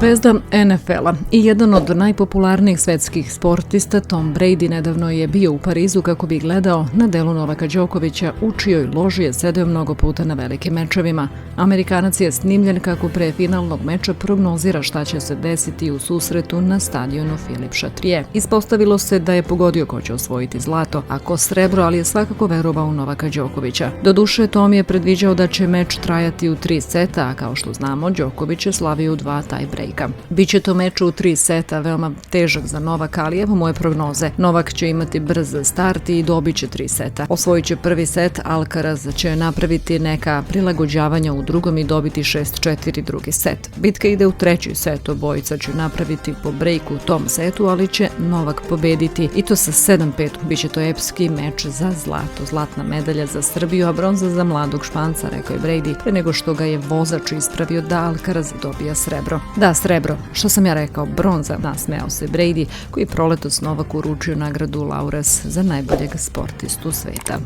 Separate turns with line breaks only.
Zvezda NFL-a i jedan od najpopularnijih svetskih sportista Tom Brady nedavno je bio u Parizu kako bi gledao na delu Novaka Đokovića, u čijoj loži je sedeo mnogo puta na velikim mečevima. Amerikanac je snimljen kako pre finalnog meča prognozira šta će se desiti u susretu na stadionu Philippe Chatrier. Ispostavilo se da je pogodio ko će osvojiti zlato, a ko srebro, ali je svakako verovao u Novaka Đokovića. Doduše, Tom je predviđao da će meč trajati u 3 seta, a kao što znamo, Đoković je slavio u 2 tie-breaka. Biće to meč u 3 seta, veoma težak za Novaka, ali evo moje prognoze. Novak će imati brz start i dobit će 3 seta. Osvojit će prvi set, Alcaraz će napraviti neka prilagođavanja u drugom i dobiti 6-4 drugi set. Bitka ide u treći set, obojica će napraviti po brejku u tom setu, ali će Novak pobediti i to sa 7-5. Biće to epski meč za zlato. Zlatna medalja za Srbiju, a bronza za mladog Španca, rekao je Brady, pre nego što ga je vozač ispravio da Alcaraz dobija srebro. Da, srebro. Što sam ja rekao? Bronza, nasmejao se Brady, koji proletos Novaku uručio nagradu Laureus za najboljeg sportistu sveta.